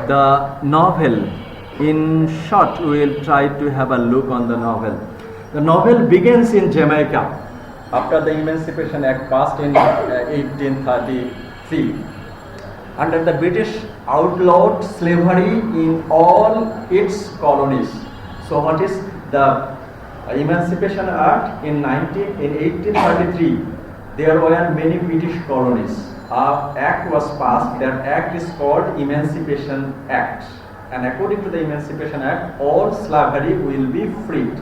the novel. In short, we will try to have a look on the novel. The novel begins in Jamaica after the Emancipation Act passed in 1833. Under the British outlawed slavery in all its colonies. So what is the Emancipation Act? In 1833, there were many British colonies. An act was passed. That act is called Emancipation Act. And according to the Emancipation Act, all slavery will be freed.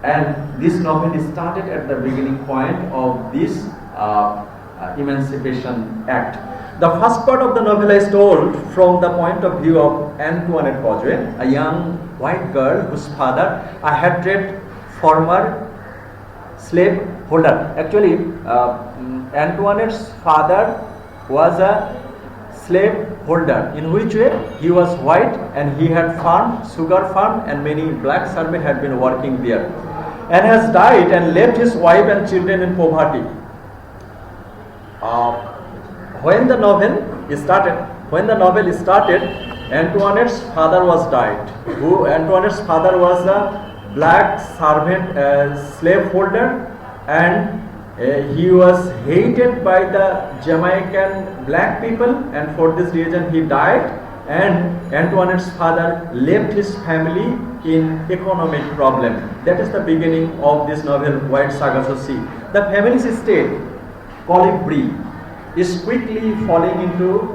And this novel is started at the beginning point of this Emancipation Act. The first part of the novel is told from the point of view of Antoinette Bojwe, a young white girl whose father, a hatred former slave holder. Actually, Antoinette's father was a slave holder. In which way? He was white and he had farm, sugar farm, and many black servants had been working there, and has died and left his wife and children in poverty. When the novel started, Antoinette's father was died. Antoinette's father was a black servant, slave holder, and he was hated by the Jamaican black people, and for this reason he died. And Antoinette's father left his family in economic problem. That is the beginning of this novel, White Sargasso Sea. The family's estate, Colibri, is quickly falling into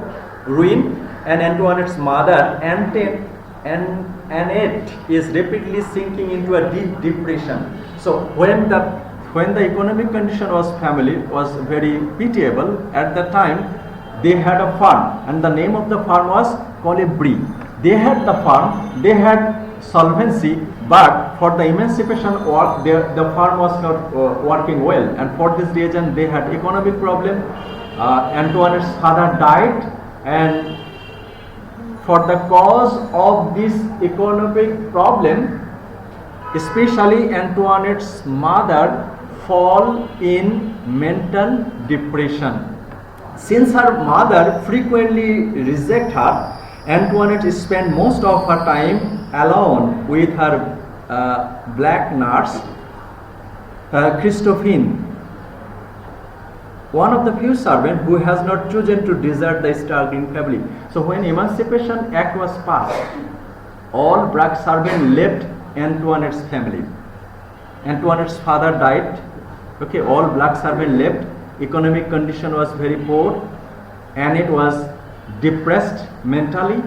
ruin, and Antoinette's mother, Annette, is rapidly sinking into a deep depression. So when the economic condition of family was very pitiable, at that time they had a farm, and the name of the farm was Colibri. They had the farm, they had solvency, but for the emancipation work, the farm was not working well, and for this reason they had economic problem. Antoinette's father died, and for the cause of this economic problem, especially Antoinette's mother fall in mental depression. Since her mother frequently reject her, Antoinette spent most of her time alone with her black nurse, Christophine, one of the few servants who has not chosen to desert the struggling family. So when Emancipation Act was passed, all black servants left Antoinette's family. Antoinette's father died. Okay, all black servants left. Economic condition was very poor, and it was depressed mentally.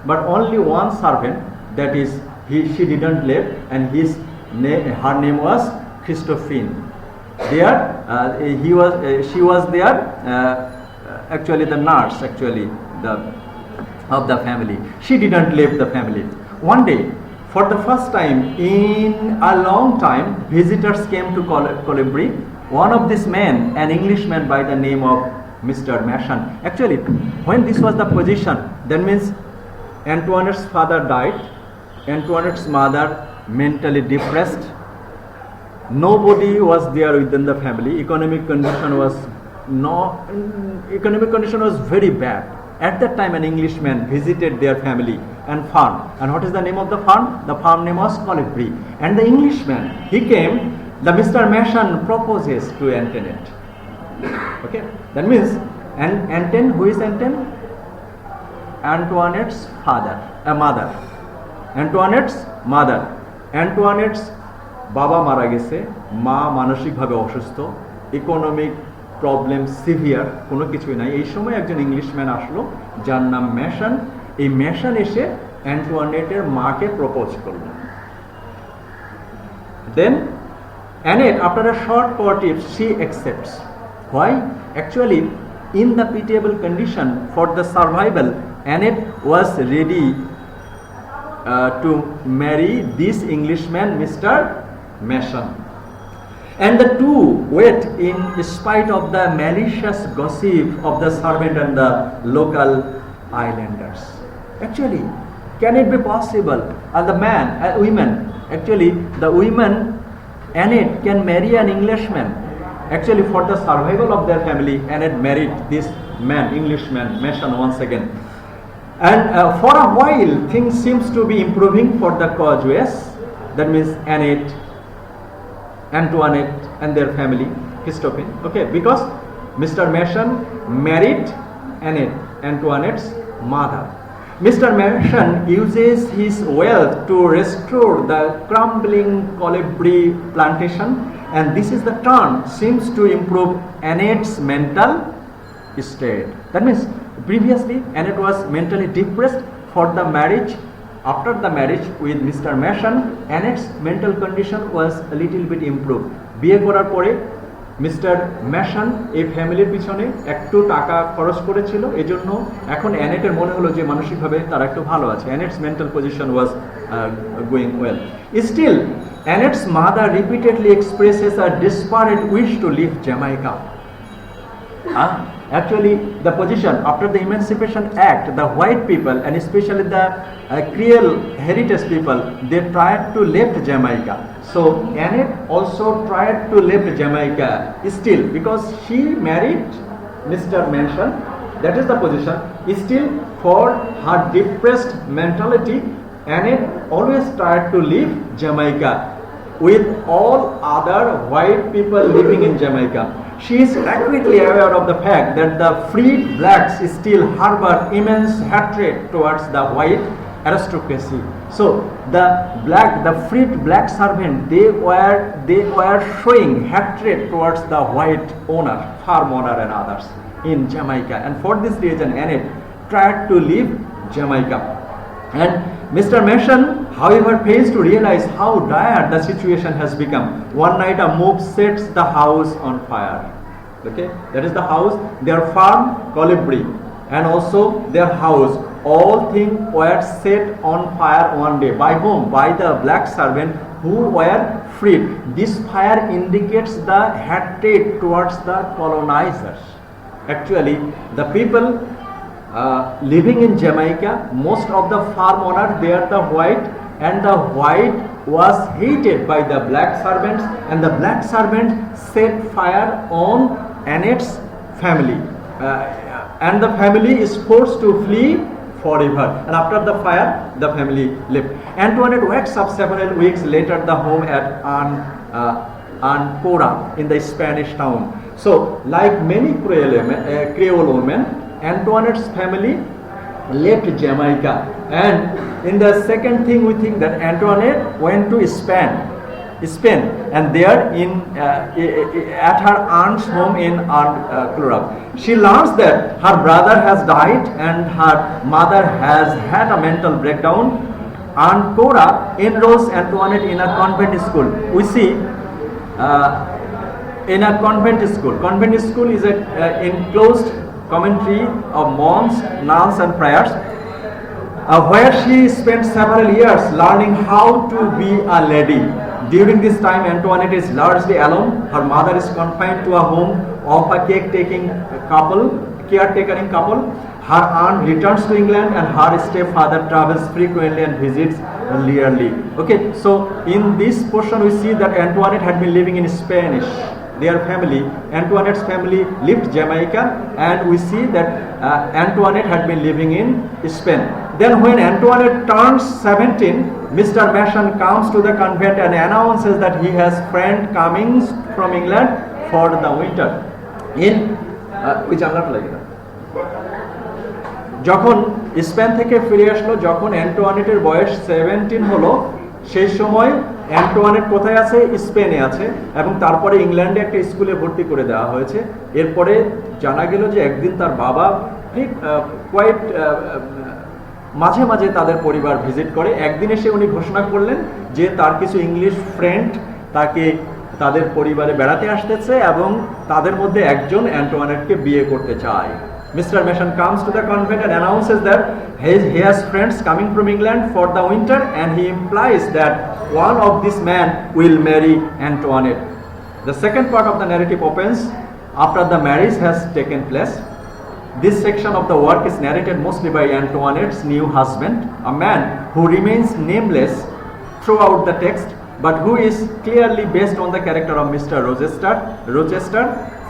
But only one servant, that is, she didn't leave, and her name was Christophine. There, she was there. Actually, the nurse, of the family. She didn't leave the family. One day, for the first time in a long time, visitors came to Colibri. One of these men, an Englishman by the name of Mr. Mason. Actually, when this was the position, that means Antoinette's father died, Antoinette's mother mentally depressed, nobody was there within the family. Economic condition was very bad. At that time, an Englishman visited their family and farm. And what is the name of the farm? The farm name was Colibri. And the Englishman, he came. The Mr. Mason proposes to Antoinette. Okay, that means Anton, who is Anton? Antoinette's mother. Antoinette's mother. Antoinette's বাবা মারা গেছে, মা মানসিকভাবে অসুস্থ, economic problem severe, কোনো কিছুই নাই। এই সময় একজন ইংলিশম্যান আসলো যার নাম ম্যাশন। এই ম্যাশন এসে অ্যান্টোয়ানেটের মাকে প্রপোজ করলো। Then Annette, after a short courtship, she accepts. Why? Actually, in the pitiable condition for the survival, Annette was ready to marry this Englishman, Mr. Mason. And the two wait in spite of the malicious gossip of the servant and the local islanders. Actually, can it be possible? Women, actually, the women, Annette can marry an Englishman. Actually, for the survival of their family, Annette married this man, Englishman, Mason once again. And for a while, things seems to be improving for the causeways. That means Annette, Antoinette, and their family, Christophine. Okay, because Mr. Mason married Annette, Antoinette's mother. Mr. Mason uses his wealth to restore the crumbling colibri plantation, and this is the turn seems to improve Annette's mental state. That means previously Annette was mentally depressed. For the marriage, after the marriage with Mr. Mason, Annette's mental condition was a little bit improved. বিয়ে করার পরে mister mason এই ফ্যামিলির পিছনে একটু টাকা খরচ করেছিল, এজন্য এখন অ্যানেটের মনে হলো যে মানসিকভাবে তারা একটু ভালো আছে। Annette's mental position was going well. Still Annette's mother repeatedly expresses a desperate wish to leave Jamaica. Actually, the position after the Emancipation Act, the white people and especially the Creole heritage people, they tried to leave Jamaica. So Annette also tried to leave Jamaica still because she married Mr. Mason. That is the position. Still, for her depressed mentality, Annette always tried to leave Jamaica with all other white people living in Jamaica. She is accurately aware of the fact that the freed blacks still harbor immense hatred towards the white aristocracy. So the freed black servant, they were showing hatred towards the white owner, farm owner and others in Jamaica, and for this reason Annette tried to leave Jamaica. And Mr. Mason, however, fails to realize how dire the situation has become. One night a mob sets the house on fire. Okay, that is the house, their farm, Colibri, and also their house. All things were set on fire one day. By whom? By the black servant who were freed. This fire indicates the hatred towards the colonizers. Actually, the people living in Jamaica, most of the farm owners, they are the white, and the white was hated by the black servants, and the black servant set fire on Annette's family, and the family is forced to flee forever. And after the fire, the family left. Antoinette wakes up several weeks later at the home at Ancora in the Spanish town. So, like many Creole women, Antoinette's family left Jamaica, and in the second thing we think that Antoinette went to Spain, and there at her aunt's home in Ancora, she learns that her brother has died and her mother has had a mental breakdown. Ancora enrolls Antoinette in a convent school. We see in a convent school. Convent school is an enclosed commentary of monks, nuns and friars, where she spent several years learning how to be a lady. During this time, Antoinette is largely alone. Her mother is confined to a home of a caretaking couple. Her aunt returns to England, and her stepfather travels frequently and visits rarely. Okay, so in this portion we see that Antoinette had been living in Spanish. Their family, Antoinette's family, left Jamaica, and we see that Antoinette had been living in Spain. Then when Antoinette turns 17, Mr. Mason comes to the convent and announces that he has friend coming from England for the winter. যখন Spain থেকে ফিরে আসলো, যখন অ্যান্টোয়ানেটের বয়স 17 হলো, সেই সময় অ্যান্টোয়ানেট কোথায় আছে? স্পেনে আছে, এবং তারপরে ইংল্যান্ডে একটা স্কুলে ভর্তি করে দেওয়া হয়েছে। এরপরে জানা গেল যে একদিন তার বাবা ঠিক কোয়াইট মাঝে মাঝে তাদের পরিবার ভিজিট করে। একদিন এসে উনি ঘোষণা করলেন যে তার কিছু ইংলিশ ফ্রেন্ড তাকে তাদের পরিবারে বেড়াতে আসতেছে এবং তাদের মধ্যে একজন অ্যান্টোয়ানেটকে বিয়ে করতে চায়। Mr. Mason comes to the convent and announces that he has friends coming from England for the winter, and he implies that one of these men will marry Antoinette. The second part of the narrative opens after the marriage has taken place. This section of the work is narrated mostly by Antoinette's new husband, a man who remains nameless throughout the text, but who is clearly based on the character of Mr. Rochester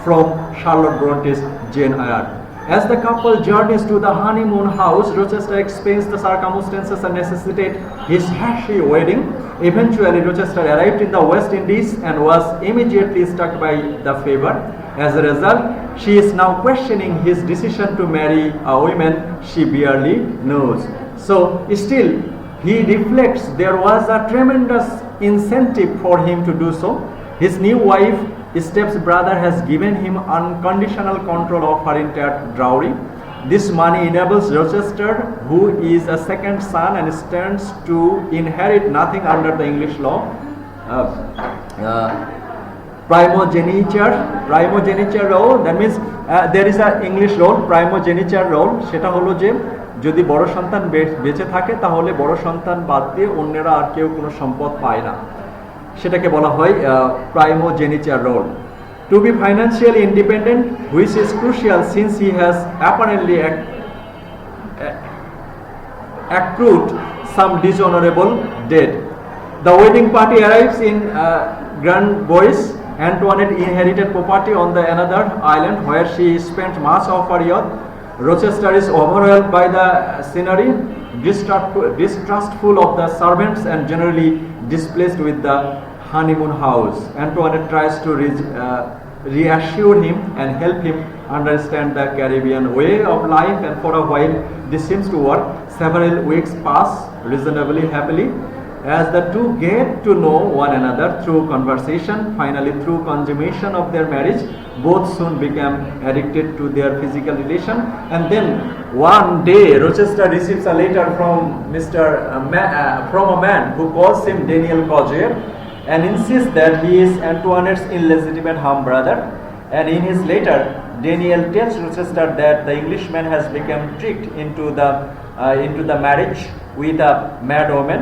from Charlotte Bronte's Jane Eyre. As the couple journeys to the honeymoon house, Rochester explains the circumstances and necessitate his hasty wedding. Eventually, Rochester arrived in the West Indies and was immediately struck by the favor. As a result, she is now questioning his decision to marry a woman she barely knows. So, still, he reflects there was a tremendous incentive for him to do so. His new wife, stepbrother, has given him unconditional control of her entire dowry. This money enables Rochester, who is a second son and stands to inherit nothing under the English law, primogeniture role. That means there is an English role, primogeniture role. সেটা হলো যে যদি বড় সন্তান বেঁচে থাকে তাহলে বড় সন্তান বাদ দিয়ে অন্যরা আর কেউ কোনো সম্পদ পায় না, সেটাকে বলা হয় primogeniture role. To be financially independent, which is crucial since he has apparently accrued some dishonorable debt. The wedding party arrives in Grand Bois. Antoinette inherited property on the another island where she spent much of her youth. Rochester is overwhelmed by the scenery, distrustful of the servants and generally displeased with the honeymoon house. Antoinette tries to reassure him and help him understand the Caribbean way of life, and for a while this seems to work. Several weeks pass reasonably happily as the two get to know one another through conversation. Finally, through consummation of their marriage, both soon became addicted to their physical relation. And then one day Rochester receives a letter from from a man who calls him Daniel Coger and insists that he is Antoinette's illegitimate half brother. And in his letter, Daniel tells Rochester that the Englishman has become tricked into the marriage with a mad woman.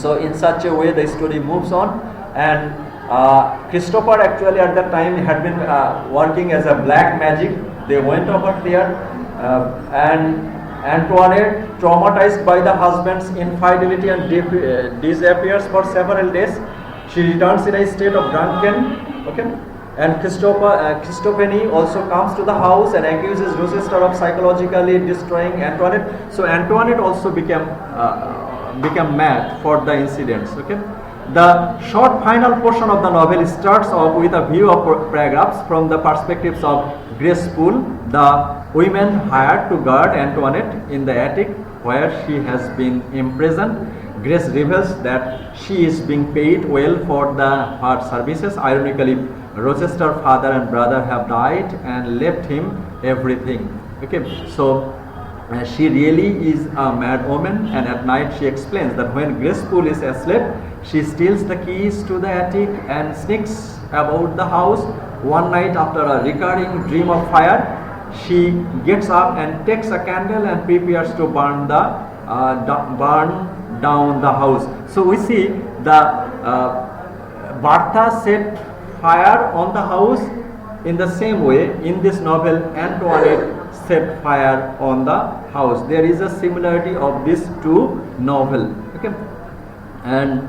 So in such a way the story moves on, and Christopher actually at that time had been working as a black magic. They went over there and Antoinette, traumatized by the husband's infidelity and disappears for several days. She returns in a state of drunken, okay? And Christophany also comes to the house and accuses Rochester of psychologically destroying Antoinette. So Antoinette also became mad for the incidents. Okay, the short final portion of the novel starts off with a view of paragraphs from the perspectives of Grace Poole, the women hired to guard Antoinette in the attic where she has been imprisoned. Grace reveals that she is being paid well for her services. Ironically, Rochester's father and brother have died and left him everything. Okay, so she really is a mad woman, and at night she explains that when Grace Poole is asleep, she steals the keys to the attic and sneaks about the house. One night, after a recurring dream of fire, she gets up and takes a candle and prepares to burn down the house. So we see the Bertha set fire on the house. In the same way, in this novel, Antoinette set fire on the house. There is a similarity of these two novels. Okay, and